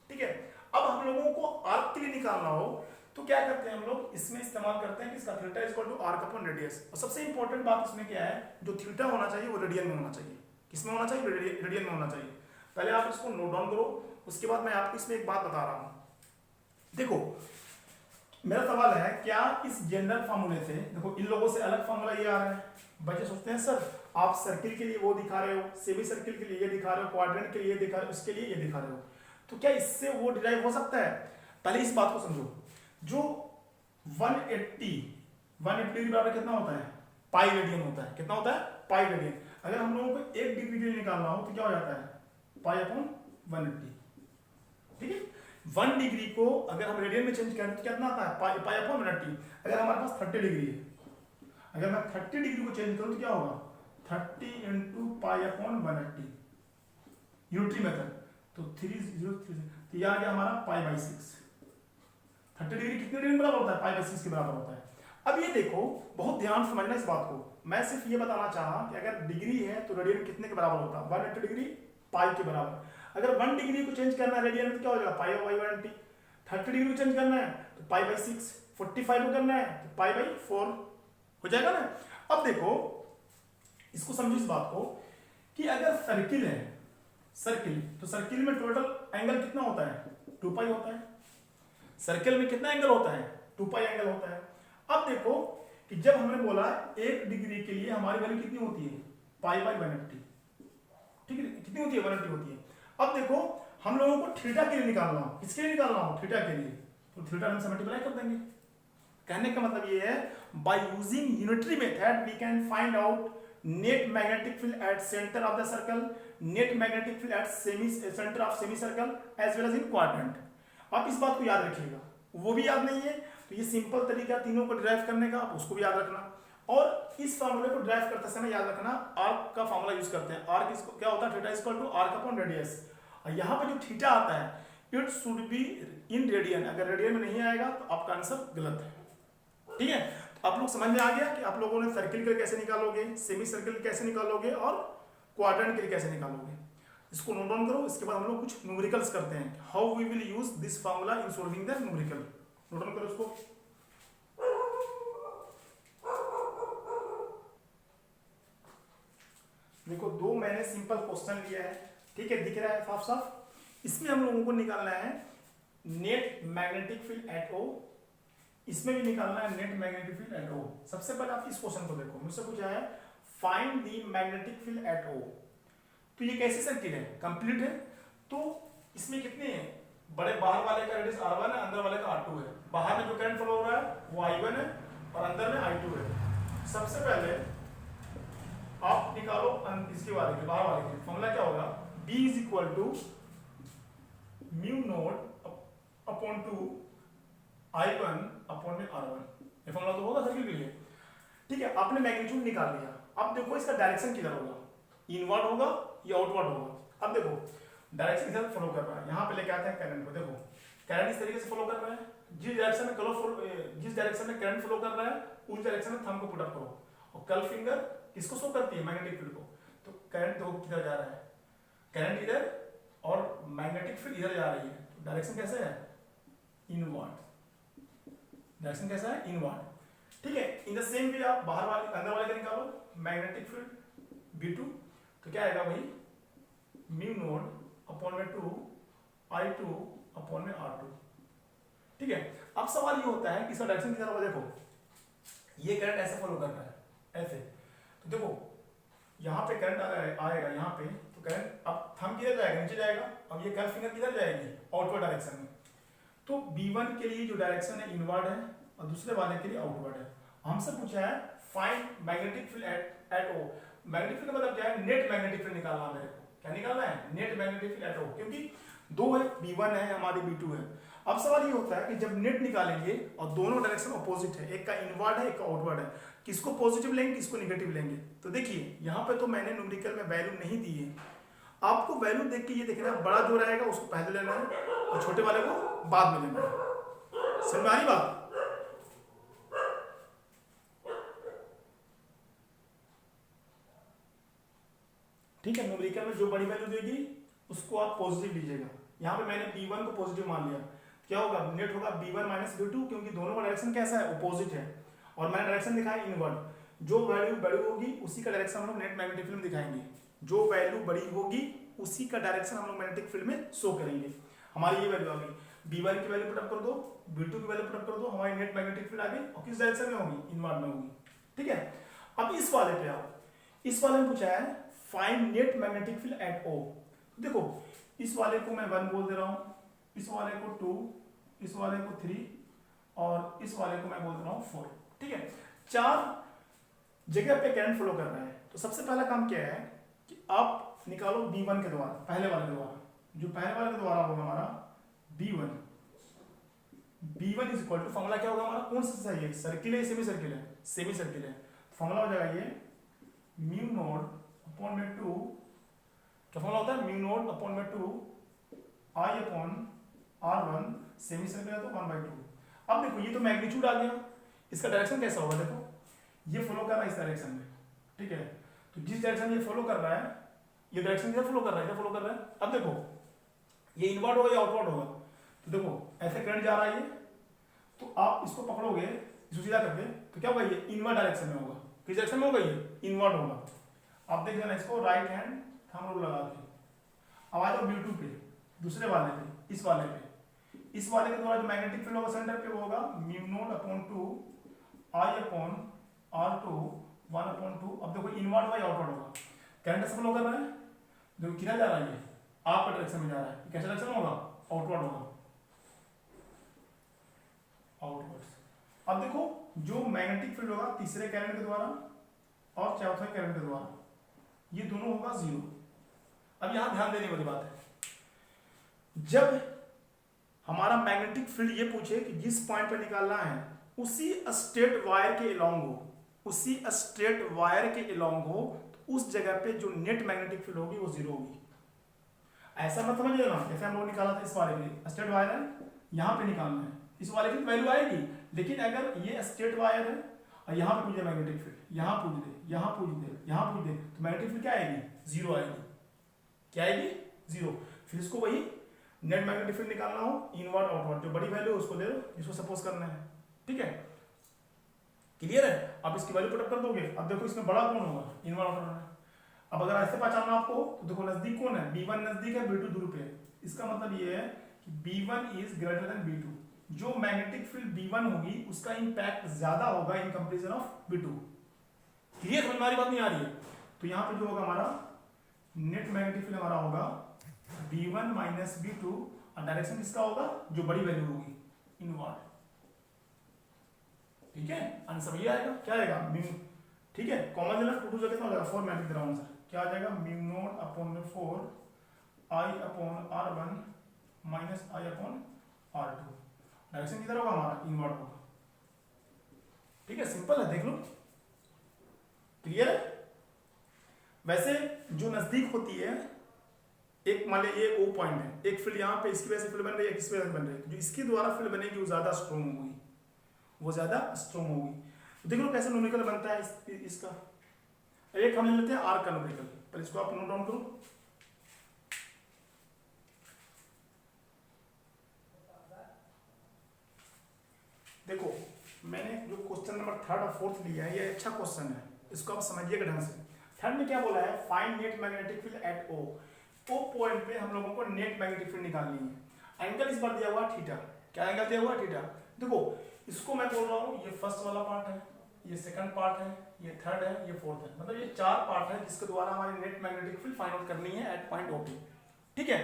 ठीक है, अब हम लोगों को आर्क के लिए निकालना हो तो क्या करते हैं हम लोग, इसमें इस्तेमाल करते हैं कि इसका theta is equal to arc upon radius. और सबसे इंपॉर्टेंट बात इसमें क्या है, जो थीटा होना चाहिए वो रेडियन में होना चाहिए। किसमें होना चाहिए? रेडियन में होना चाहिए। पहले आप इसको नोट डाउन करो, उसके बाद मैं आपको इसमें एक बात बता रहा हूं। देखो मेरा सवाल है, क्या इस जनरल फार्मूले से, देखो इन लोगों से अलग फार्मूला ये आ रहा है, बच्चे सोचते हैं सर आप सर्किल के लिए वो दिखा रहे हो, सेमी सर्किल के लिए ये दिखा रहे हो, क्वाड्रेंट के लिए ये दिखा रहे हो, उसके लिए ये दिखा रहे हो, तो क्या इससे वो डिराइव हो सकता है? पहले इस बात को समझो, जो 180 डिग्री बराबर कितना होता है? पाई रेडियन होता है। कितना होता है? Pi radian. अगर हम लोगों को 1 डिग्री के लिए निकालना हो तो क्या हो जाता है? Pi upon 180। ठीक है, 1 डिग्री को अगर हम रेडियन में चेंज करें तो कितना आता है? Pi upon 180। अगर हमारे पास 30 डिग्री है, अगर मैं 30 डिग्री को चेंज करूं तो क्या होगा? 30 into pi upon 180 unitary method, तो 3030, तो यह आ गया हमारा पाई बाई 6। 30 डिग्री कितने डिग्री बराबर होता है? पाई बाई 6 के बराबर होता है। अब ये देखो, बहुत ध्यान से समझना इस बात को, मैं सिर्फ ये बताना चाहा कि अगर डिग्री है तो रेडियन कितने के बराबर होता है? 180 डिग्री पाई के बराबर। अगर 1 डिग्री को चेंज करना है रेडियन में तो क्या हो जाएगा? Pi by 180। 30 डिग्री को चेंज करना है तो पाई बाई 6, 45 को करना है तो पाई बाई 4 हो जाएगा ना। अब देखो इसको समझो इस बात को कि अगर सर्किल है, सर्किल, तो सर्किल में टोटल एंगल कितना होता है? 2 पाई होता है। सर्किल में कितना एंगल होता है? 2 पाई एंगल होता है। अब देखो कि जब हमने बोला 1 डिग्री के लिए हमारी वैल्यू कितनी होती है? Pi by 180। ठीक है, कितनी होती है? 180 होती है। अब देखो हम लोगों को थीटा के लिए निकालना हो, किसके लिए निकालना हो? थीटा के लिए, तो थीटा हम से मल्टीप्लाई कर देंगे। कहने का मतलब ये है, by using unitary method we can find out net magnetic field at centre of the circle, net magnetic field at centre of semi circle as well as in quadrant. आप इस बात को याद रखिएगा, वो भी याद नहीं है तो ये सिंपल तरीका तीनों को ड्राइव करने का, आप उसको भी याद रखना। और इस फार्मूले को ड्राइव करते समय याद रखना, आर्क का फार्मूला यूज करते हैं। आर्क इसको क्या होता है? Theta is equal to arc upon radius. और यहाँ पे जो थीटा आता है it should be in radian. अगर रेडियन में नहीं आएगा तो आपका आंसर गलत है। ठीक है, तो आप लोग समझ में आ गया कि आप लोगों ने सर्किल के लिए कैसे निकालोगे, सेमी सर्किल कैसे निकालोगे और क्वाड्रेंट के लिए कैसे निकालोगे। इसको नोट डाउन करो, इसके बाद हम लोग कुछ न्यूमेरिकल्स करते हैं, how we will use this formula in solving the numerical. Note down करो इसको। देखो दो मैंने सिंपल क्वेश्चन लिया है, ठीक है, दिख रहा है साफ साफ। इसमें हम लोगों को निकालना है नेट मैग्नेटिक फील्ड एट ओ, इसमें भी निकालना है नेट मैग्नेटिक फील्ड एट ओ। सबसे पहले आप इस क्वेश्चन को देखो, मुझसे पूछा है find the magnetic field at O. तो ये कैसी सर्किल है? कंप्लीट है। तो इसमें कितने हैं? बड़े बाहर वाले का रेडियस R1 है, अंदर वाले का R2 है। बाहर में जो करंट फ्लो हो रहा है वो I1 है और अंदर में I2 है। सबसे पहले आप निकालो इसके वाले के, बाहर वाले के। फॉर्मूला क्या होगा? B is equal to mu naught upon 2 I1 upon में R1। ये फॉर्मूला तो होगा सर्किल के लिए। ठीक है, आपने मैग्नीट्यूड निकाल लिया। अब देखो इसका डायरेक्शन किधर होगा, इनवर्ड होगा या आउटवर्ड होगा। अब देखो डायरेक्शन इधर फॉलो कर रहा है, यहाँ पे लेके आते हैं करंट को। देखो करंट इस तरीके से फॉलो कर रहा है, जिस डायरेक्शन में करंट फ्लो कर रहा है उस डायरेक्शन में थंब को पुट अप करो। और कर्ल फिंगर किसको शो करती है? मैग्नेटिक फील्ड को। तो करंट देखो किधर जा रहा है, करंट इधर और मैग्नेटिक फील्ड इधर जा रही है। तो डायरेक्शन कैसे है? इनवर्ड। डायरेक्शन कैसा है? इनवर्ड। ठीक है, इन द सेम वे आप बाहर वाले अंदर वाले का निकालो, मैग्नेटिक फील्ड B2, तो क्या आएगा भाई? म्यू नोड अपॉन में 2 I2 अपॉन में R2। ठीक है, अब सवाल ये होता है कि इसका डायरेक्शन किधर होगा। देखो ये करंट ऐसे फॉलो कर रहा है, ऐसे। तो देखो यहाँ पे करंट आएगा यहाँ पे, तो करंट अब थंब किधर जाएगा? नीचे जाएगा। अब ये कर्ल फिंगर किधर जाएगी? आउटवर्ड डायरेक्शन में। तो B1 के लिए जो डायरेक्शन है इनवर्ड है और दूसरे वाले के लिए आउटवर्ड है। हमसे पूछा है find magnetic field eight O। Magnetic field का मतलब क्या है? नेट मैग्नेटिक फील्ड निकालना है मेरे को। क्या निकालना है? Net magnetic field eight O। क्योंकि दो है, B1 है हमारी, B2 है। अब सवाल ये होता है कि जब नेट निकालेंगे और दोनों डायरेक्शन अपोजिट है, एक का इनवर्ड है एक का आउटवर्ड है, किसको पॉजिटिव लेंगे किसको निगेटिव लेंगे। तो देखिए यहाँ पे तो मैंने न्यूमेरिकल में वैल्यू नहीं दी है, आपको वैल्यू देख के ये देखना है बड़ा जो रहेगा उसको पहले लेना है और छोटे वाले को बाद में लेना है। समझ में आ रही बात? ठीक है, न्यूमेरिकल में जो बड़ी वैल्यू देगी उसको आप पॉजिटिव लीजिएगा। यहाँ पे मैंने B1 को पॉजिटिव मान लिया, क्या होगा, नेट होगा B1 माइनस B2, क्योंकि दोनों का डायरेक्शन कैसा है, अपोजिट है, और मैंने डायरेक्शन दिखाया इनवर्ड। जो वैल्यू बड़ी होगी उसी का डायरेक्शन हम लोग नेट मैग्नेटिक फील्ड में दिखाएंगे, जो वैल्यू बड़ी होगी उसी का डायरेक्शन हम लोग मैग्नेटिक फील्ड में शो करेंगे। हमारी ये वैल्यू आ गई, B1 की वैल्यू पुटअप कर दो, B2 की वैल्यू पुटअप कर दो, हमारी नेट मैग्नेटिक फील्ड आ गई, और किस डायरेक्शन में होगी, इनवर्ड में होगी। ठीक है, अब इस वाले पे आओ, इस वाले में पूछा है find net magnetic field eight O। देखो इस वाले को मैं 1 बोल दे रहा हूं, इस वाले को 2, इस वाले को 3 और इस वाले को मैं बोल रहा हूं 4। ठीक है, 4 जगह पे करंट फ्लो कर रहा है। तो सबसे पहला काम क्या है कि आप निकालो B1 के द्वारा, पहले वाले के द्वारा, जो पहले वाले के द्वारा होगा हमारा B1 is equal to, formula क्या होगा हमारा, कौन सा सही है, सर्किल है सेमी सर्किल है, सेमी सर्किल है, फॉर्मूला हो जाएगा ये म्यू नोड अपॉन में 2, क्या फॉर्मूला होता है, म्यू नोड अपॉन में 2 I upon R1, semi circle है तो 1/2। अब देखो ये तो मैग्नीट्यूड आ गया, इसका डायरेक्शन कैसा होगा, देखो ये फॉलो कर रहा है इस डायरेक्शन में। ठीक है, तो जिस डायरेक्शन ये फॉलो कर रहा है, ये डायरेक्शन इधर फॉलो कर रहा है, इधर फॉलो कर रहा है। अब देखो ये इनवर्ड होगा या आउटवर्ड होगा, तो देखो ऐसे करंट जा रहा है ये, तो आप इसको पकड़ोगे इसको सीधा करके, तो क्या होगा, ये इनवर्ड डायरेक्शन में होगा। किस डायरेक्शन में होगा, ये इनवर्ड होगा। आप देख लेना इसको, राइट हैंड थंब रूल लगा के। अब आ जाओ B2 पे, दूसरे वाले पे, इस वाले पे, इस वाले के द्वारा जो मैग्नेटिक फील्ड होगा सेंटर पे वो होगा mu naught upon 2 I upon R2 1/2। अब देखो इनवर्ड होगा या आउटवर्ड होगा, करंट फ्लो कर रहा है, देखो किधर जा रहा है, ये आपका डायरेक्शन में जा रहा है, कैसा डायरेक्शन होगा, आउटवर्ड होगा, आउटवर्ड्स। अब देखो जो मैग्नेटिक फील्ड होगा तीसरे करंट के द्वारा और चौथे करंट के द्वारा, ये दोनों होगा 0। अब यहां ध्यान देने वाली बात है, जब हमारा मैग्नेटिक फील्ड ये पूछे कि जिस पॉइंट पे निकालना है उसी स्ट्रेट वायर के अलोंग हो, उसी स्ट्रेट वायर के अलोंग हो, तो उस जगह पे जो नेट मैग्नेटिक फील्ड होगी वो 0 होगी। ऐसा मत समझ लेना, जैसे हम लोग निकाला था इस वाले के, स्ट्रेट वायर है यहाँ पे निकालना है, इस वाले की वैल्यू आएगी, लेकिन अगर ये स्ट्रेट वायर है और यहाँ पे पूछ दे मैग्नेटिक फील्ड, यहाँ पूछ दे, यहाँ पूछ दे, यहाँ पूछ दे, तो मैग्नेटिक फील्ड क्या आएगी, 0 आएगी। क्या आएगी, 0। फिर इसको वही नेट मैग्नेटिक फील्ड निकालना हो, इनवर्ड आउटवर्ड, जो बड़ी वैल्यू है उसको ले लो, इसको सपोज करना है। ठीक है, क्लियर है। अब इसकी वैल्यू पुट अप कर दोगे, अब देखो इसमें बड़ा कौन होगा, इनवर्ड आउटवर्ड। अब अगर ऐसे पहचानना आपको, तो देखो नजदीक कौन है, B1 नजदीक है, B2 दूर पे है। इसका मतलब ये है कि B1 is greater than B2, जो मैग्नेटिक फील्ड B1 होगी उसका इंपैक्ट ज्यादा होगा in comparison of B2। Clear, समझ में आ रही बात नहीं आ रही है? तो यहाँ पे जो होगा हमारा नेट मैग्नेटिक फील्ड हमारा होगा B1 माइनस B2, और डायरेक्शन किसका होगा, जो बड़ी वैल्यू होगी, इनवर्ड। ठीक है, आंसर ये आएगा, क्या आएगा, म्यू। ठीक है, कॉमन लेना, 2 जगह हो जाएगा, 4 मैं लिख रहा हूं आंसर, क्या आ जाएगा, mu naught upon 4 I upon R1 minus I upon R2। Direction किधर होगा हमारा, इनवर्ड होगा। ठीक है, सिंपल है, देख लो, क्लियर है। वैसे जो नजदीक होती है, एक मान लीजिए ये O पॉइंट है, एक फील्ड यहाँ पे इसकी वजह से फील्ड बन रही है, इस वजह से बन रही है, जो इसके द्वारा फील्ड बनेगी वो ज्यादा स्ट्रॉन्ग होगी, वो ज्यादा स्ट्रॉन्ग होगी। तो देख लो कैसे न्यूमेरिकल बनता है इसका। एक हम ले लेते हैं आर्क का न्यूमेरिकल, पर इसको आप नोट डाउन करो। देखो मैंने जो क्वेश्चन नंबर 3rd और 4th लिया है, ये अच्छा क्वेश्चन है, इसको आप समझिएगा ढंग से। 3rd में क्या बोला है, find net magnetic field eight O। O point पे हम लोगों को नेट मैग्नेटिक फील्ड निकालनी है। एंगल इस बार दिया हुआ थीटा, क्या एंगल दिया हुआ, थीटा। देखो इसको मैं बोल रहा हूँ, ये फर्स्ट वाला पार्ट है, ये सेकंड पार्ट है, ये थर्ड है, ये फोर्थ है, मतलब ये 4 पार्ट है जिसके द्वारा हमारी net magnetic field find out करनी है एट पॉइंट OP। ठीक है,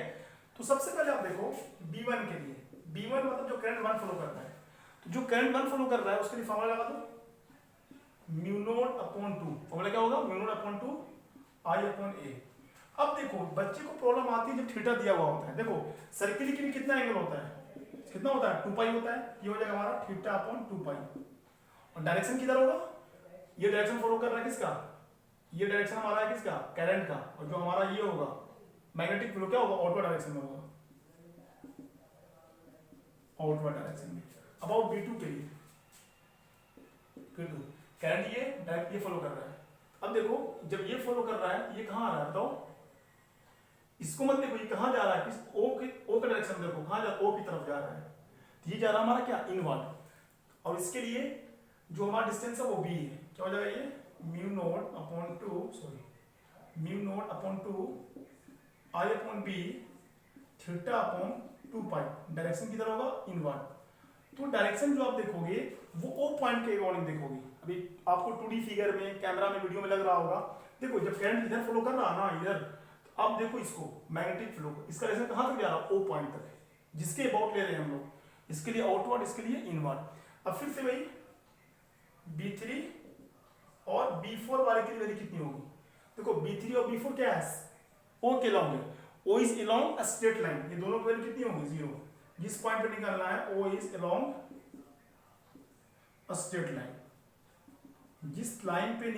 तो सबसे पहले आप देखो B1 के लिए, B1 मतलब जो करंट 1 फ्लो करता है, तो जो करंट 1 फ्लो कर रहा है उसके लिए फॉर्मूला लगा दो, म्यू नोट अपॉन 2। फॉर्मूला क्या होगा, mu naught upon 2 I upon A। अब देखो बच्चे को प्रॉब्लम आती है जब थीटा दिया हुआ होता है। देखो सर्किल के लिए कितना एंगल होता है, कितना होता है 2 पाई होता है। ये हो जाएगा हमारा थीटा अपॉन 2 पाई। और डायरेक्शन किधर होगा, ये डायरेक्शन फॉलो कर रहा है किसका, ये डायरेक्शन हमारा है किसका, करंट का। और जो हमारा ये होगा मैग्नेटिक फ्लो क्या होगा, आउटवर्ड डायरेक्शन में होगा, आउटवर्ड डायरेक्शन में। अबाउट B2 के लिए करंट ये डायरेक्ट ये फॉलो कर रहा है। अब देखो जब ये फॉलो कर रहा है ये कहां आ रहा है बताओ, इसको मत देखो ये कहां जा रहा है, किस ओ का डायरेक्शन देखो कहां जा, ओ की तरफ जा रहा है। तो ये जा रहा है हमारा क्या, इनवर्ड। और इसके लिए जो हमारा डिस्टेंस है वो b है। क्या हो जाएगा ये mu naught upon 2 I upon b theta upon 2 pi. Direction किधर होगा, इनवर्ड। तो डायरेक्शन जो आप देखोगे वो ओ पॉइंट के अकॉर्डिंग देखोगे। अभी आपको 2D फिगर में, कैमरा में, वीडियो में लग रहा होगा। देखो जब करंट इधर फ्लो कर रहा है ना इधर, तो आप देखो इसको मैग्नेटिक फ्लो, इसका डायरेक्शन कहां तक जा रहा है, ओ पॉइंट तक, जिसके अबाउट ले रहे हैं हम लोग। इसके लिए आउटवर्ड, इसके लिए इनवर्ड। अब फिर से वही B3 और B4 वाले की वैल्यू कितनी होगी। देखो B3 और B4 क्या है, O के लॉन्ग है, O is along a straight line. ये दोनों की वैल्यू कितनी होगी, 0। जिस पॉइंट पे निकालना है O is along a straight line. जिस पॉइंट पे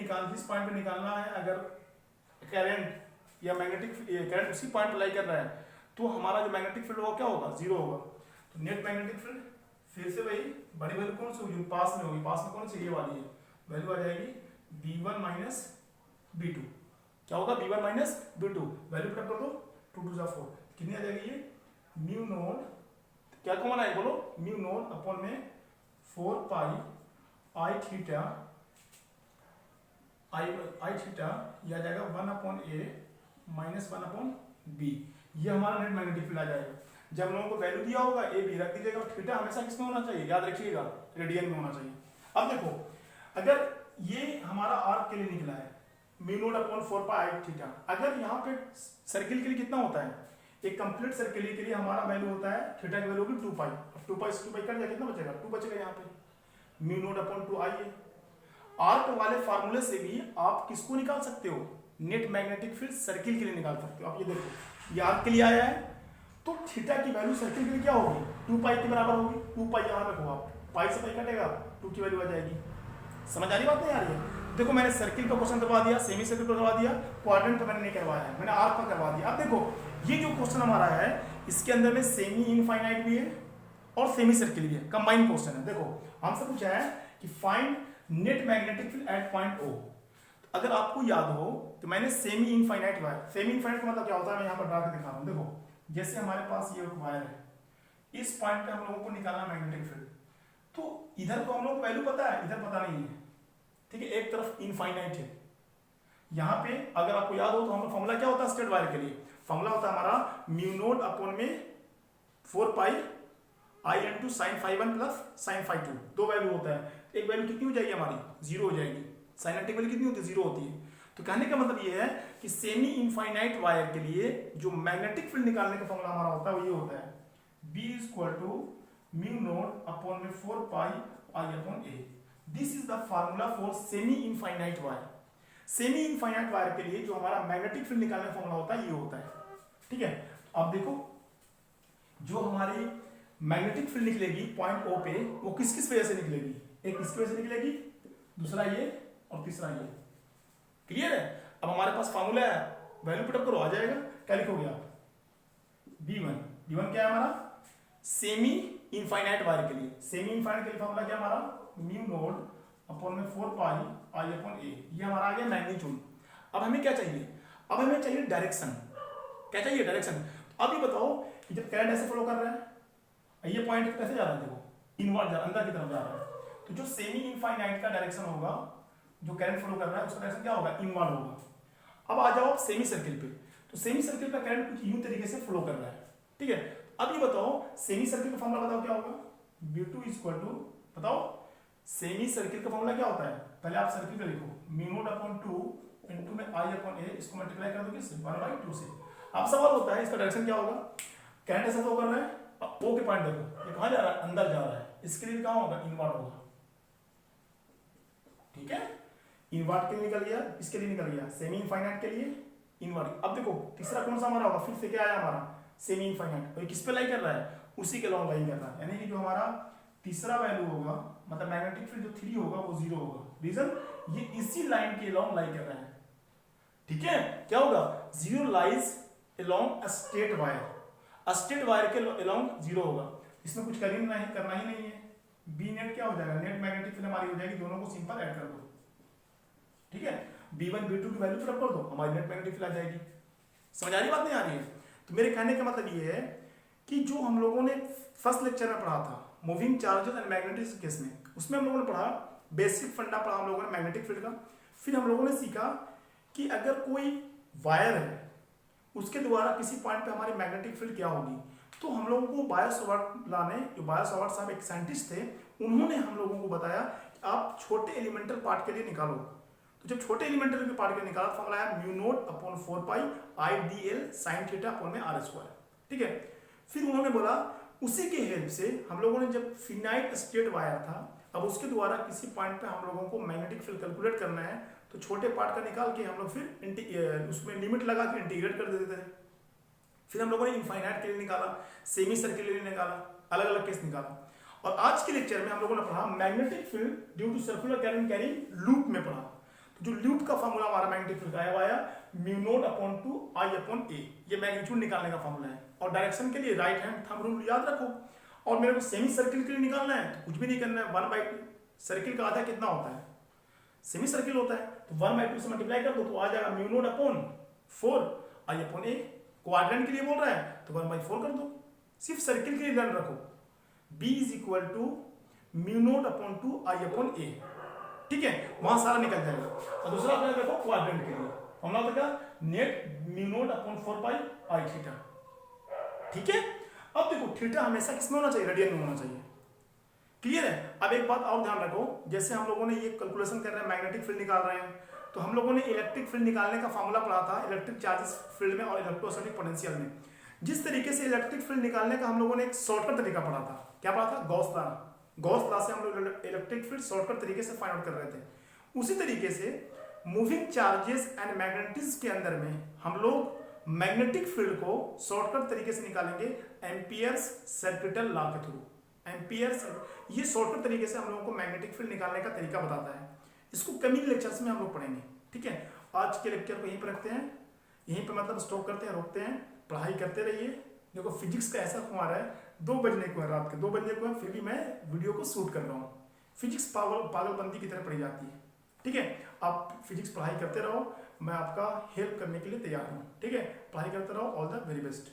निकालना है, अगर करंट या मैग्नेटिक करंट उसी पॉइंट पे लाई कर रहा है तो हमारा जो मैग्नेटिक फील्ड होगा क्या होगा, 0 होगा। तो नेट मैग्नेटिक फील्ड फिर से वही बड़ी वैल्यू कौन सी होगी, पास में होगी। पास में कौन सी, ये वाली है, वैल्यू आ जाएगी B1 माइनस B2। क्या होगा, B1 minus B2। Value put कर दो, 2 2 4 कितनी आ जाएगी ये, म्यू नॉट क्या कॉमन आए बोलो, म्यू नॉट अपॉन में 4 पाई I थीटा ये आ जाएगा 1 upon A minus 1 upon B। ये हमारा नेट मैग्नेटिक फील्ड आ जाएगा। जब लोगों को वैल्यू दिया होगा A B रख दीजिएगा। थीटा हमेशा किसमें होना चाहिए, याद रखिएगा, रेडियन में होना चाहिए। अब देखो अगर ये हमारा आर्क के लिए निकला है mu naught upon 4 pi I theta, अगर यहाँ पे सर्किल के लिए कितना होता है, एक कंप्लीट सर्किल के लिए हमारा वैल्यू होता है थीटा की वैल्यू होगी 2 पाई। अब 2 पाई से 2 पाई कट जाए कितना बचेगा, 2 बचेगा यहाँ पे, म्यू नॉट अपॉन 2 I है। आर्क वाले फार्मूले से भी आप किसको निकाल सकते हो, नेट मैग्नेटिक फील्ड सर्किल के लिए निकाल सकते हो। आप ये देखो ये आर्क के लिए आया है तो थीटा की वैल्यू सर्किल के लिए क्या होगी, 2 पाई के बराबर होगी। 2 पाई यहाँ रखो आप, पाई से पाई कटेगा, 2 की वैल्यू आ जाएगी। समझ आ रही बात नहीं आ रही है। देखो मैंने सर्किल का क्वेश्चन करवा दिया, सेमी सर्किल करवा दिया, क्वाड्रेंट पर मैंने नहीं करवाया है, मैंने आर्क पर करवा दिया। अब देखो ये जो क्वेश्चन हमारा है इसके अंदर में सेमी इनफाइनाइट भी है और सेमी सर्किल भी है, कंबाइंड क्वेश्चन है। देखो हमसे पूछा है कि find net magnetic field at point O। अगर आपको याद हो तो मैंने semi infinite wire, semi infinite का मतलब क्या होता है, मैं यहाँ पर ड्रा के दिखा रहा हूँ। देखो जैसे हमारे पास ये वायर है, इस पॉइंट पे हम लोगों को निकालना मैग्नेटिक फील्ड, तो इधर तो हम लोग को वैल्यू पता है, इधर पता नहीं है, ठीक है। एक तरफ इनफाइनाइट है, यहाँ पे अगर आपको याद हो तो हमारा फॉर्मूला क्या होता है स्ट्रेट वायर के लिए, फॉर्मूला होता है हमारा म्यू नॉट अपॉन में 4 pi I into sine phi 1 plus sine phi 2। दो वैल्यू होता है, एक वैल्यू कितनी हो जाएगी हमारी, 0 हो जाएगी। साइन एंटी वैल्यू कितनी होती है, 0 होती है। तो कहने का मतलब ये है कि सेमी इनफाइनाइट वायर के लिए जो मैग्नेटिक फील्ड निकालने का फॉर्मूला हमारा होता है वो ये होता है B equal to mu naught upon में 4 pi I upon A। This is the formula for semi infinite wire. Semi infinite wire के लिए जो हमारा मैग्नेटिक फील्ड निकालने का फॉर्मूला होता है ये होता है, ठीक है। अब देखो जो हमारी मैग्नेटिक फील्ड निकलेगी पॉइंट O पे वो किस किस वजह से निकलेगी, एक इसकी वजह से निकलेगी, दूसरा ये और तीसरा ये। क्लियर है। अब हमारे पास फार्मूला है, वैल्यू पुट अप करो आ जाएगा। क्या लिखोगे आप, B1 क्या है हमारा, सेमी इनफाइनाइट वायर के लिए, सेमी इनफाइनाइट के लिए फार्मूला क्या हमारा, म्यू नॉट अपॉन में 4 पाई I अपॉन A। ये हमारा आ गया मैग्नीट्यूड। अब हमें क्या चाहिए, अब हमें चाहिए डायरेक्शन। क्या चाहिए, डायरेक्शन। अब ये बताओ कि जब करंट ऐसे फ्लो कर रहा है, ये पॉइंट कैसे जा रहा है, देखो इनवर्ड जा रहा है, अंदर की तरफ जा रहा है। तो जो सेमी इनफाइनाइट का डायरेक्शन होगा, जो करंट फ्लो कर रहा है उसका डायरेक्शन क्या होगा, इनवर्ड होगा। अब आ जाओ आप सेमी सर्किल पे, तो सेमी सर्किल का करंट कुछ यूं तरीके से फ्लो कर रहा है, ठीक है। अब ये बताओ सेमी सर्किल का फॉर्मूला बताओ क्या होगा, B2 इक्वल टू, बताओ सेमी सर्किल का फॉर्मूला क्या होता है, पहले आप सर्किल का लिखो, म्यू नॉट अपॉन 2 इनटू में I अपॉन A, इसको मल्टीप्लाई कर दो किससे, 1/2 से। अब सवाल होता है इसका डायरेक्शन क्या होगा, करंट ऐसा फ्लो कर रहा है, O के पॉइंट देखो ये कहां जा रहा है, अंदर जा रहा है, इसके लिए कहां होगा, इनवर्ड होगा, ठीक है। इनवर्ड के लिए निकल गया, इसके लिए निकल गया, सेमी इनफाइनाइट के लिए इनवर्ड। अब देखो तीसरा कौन सा हमारा होगा, फिर से क्या आया हमारा सेमी इनफाइनाइट, और ये किस पे लाई कर रहा है, उसी के लॉन्ग लाइन कर रहा है, यानी कि जो हमारा तीसरा वैल्यू होगा मतलब मैग्नेटिक फील्ड जो 3 होगा वो 0 होगा। रीजन, ये इसी लाइन के लॉन्ग लाई कर रहा है। ठीक है, क्या होगा, 0 lies along a straight wire, straight wire के अलोंग 0 होगा। इसमें कुछ करना ही नहीं है। बी नेट क्या हो जाएगा, नेट मैग्नेटिक फील्ड हमारी हो जाएगी, दोनों को सिंपल ऐड कर दो। ठीक है, B1 B2 की वैल्यू पुट कर दो, हमारी नेट मैग्नेटिक फील्ड आ जाएगी। समझ आ रही बात, नहीं आ रही है? तो मेरे कहने का मतलब ये है कि जो हम लोगों ने फर्स्ट लेक्चर में पढ़ा था moving charges and magnetic case में, उसमें हम लोगों ने पढ़ा बेसिक फंडा पढ़ा हम लोगों ने मैग्नेटिक फील्ड का। फिर हम लोगों ने सीखा कि अगर कोई वायर है उसके द्वारा किसी पॉइंट पे हमारी मैग्नेटिक फील्ड क्या होगी, तो हम लोगों को बायो-सावर्ट लाने, जो बायो-सावर्ट साहब एक साइंटिस्ट थे, उन्होंने हम लोगों को बताया कि आप छोटे एलिमेंटल पार्ट के लिए निकालो। तो जब छोटे एलिमेंटल के पार्ट के लिए निकाला, फॉर्मूला है म्यू नॉट अपॉन 4 पाई IDL sin थीटा अपॉन में R²। ठीक है, फिर उन्होंने बोला उसी के हेल्प से हम लोगों ने, जब फिनाइट स्ट्रेट वायर था, अब उसके द्वारा किसी पॉइंट पे हम लोगों को मैग्नेटिक फील्ड कैलकुलेट करना है, तो छोटे पार्ट का निकाल के हम लोग फिर उसमें लिमिट लगा के इंटीग्रेट कर देते थे। फिर हम लोगों ने इनफाइनाइट के लिए निकाला, सेमी सर्किल के लिए निकाला, अलग अलग केस निकाला। और आज के लेक्चर में हम लोगों ने पढ़ा magnetic field due to circular current carrying loop में पढ़ा। तो जो लूप का फॉर्मूला हमारा मैग्नेटिक फील्ड का आया mu naught upon 2 I upon A, ये मैग्नीट्यूड निकालने का फॉर्मूला है। और डायरेक्शन के लिए राइट हैंड थंब रूल याद रखो। और मेरे को सेमी सर्किल के लिए निकालना है तो कुछ भी नहीं करना है, 1/2 सर्किल का आधा कितना होता है, सेमी सर्किल होता है, तो 1/2 से मल्टीप्लाई कर दो तो आ जाएगा mu naught upon 4 I upon A। Quadrant के लिए बोल रहा है तो 1/4 कर दो। सिर्फ सर्किल के लिए ध्यान रखो, B is equal to mu naught upon 2 I upon A। ठीक है, वहां सारा निकल जाएगा। और दूसरा अपने देखो क्वाड्रेंट के लिए फॉर्मूला होता क्या, net mu naught upon 4 pi I theta. ठीक है, अब देखो थीटा हमेशा किसमें होना चाहिए, रेडियन में होना चाहिए। क्लियर है? अब एक बात और ध्यान रखो, जैसे हम लोगों ने ये कैलकुलेशन कर रहे हैं, मैग्नेटिक फील्ड निकाल रहे हैं, तो हम लोगों ने इलेक्ट्रिक फील्ड निकालने का फॉर्मूला पढ़ा था इलेक्ट्रिक चार्जेस फील्ड में और इलेक्ट्रोस्टैटिक पोटेंशियल में। जिस तरीके से इलेक्ट्रिक फील्ड निकालने का हम लोगों ने एक शॉर्टकट तरीका पढ़ा था, क्या पढ़ा था, गॉस लॉ। गॉस लॉ से हम लोग इलेक्ट्रिक फील्ड शॉर्टकट तरीके से फाइंड आउट कर रहे थे। उसी तरीके से मूविंग चार्जेस एंड मैग्नेटिक्स के अंदर में हम लोग मैग्नेटिक फील्ड को शॉर्टकट तरीके से निकालेंगे एम्पियर्स सर्किटल लॉ के थ्रू। एम्पियर्स, ये शॉर्टकट तरीके से हम लोगों को मैग्नेटिक फील्ड निकालने का तरीका बताता है। इसको कमिंग लेक्चर्स में हम लोग पढ़ेंगे। ठीक है, आज के लेक्चर को यहीं पर रखते हैं, यहीं पर मतलब स्टॉप करते हैं, रोकते हैं, पढ़ाई करते रहिए। देखो फिजिक्स का ऐसा कुमार है, 2 बजने को है, रात के 2 बजने को है, फिर भी मैं वीडियो को शूट कर रहा हूँ। फिजिक्स पागलबंदी की तरह पढ़ी जाती है। ठीक है, आप फिजिक्स पढ़ाई करते रहो, मैं आपका हेल्प करने के लिए तैयार हूँ। ठीक है, पढ़ाई करते रहो, ऑल द वेरी बेस्ट।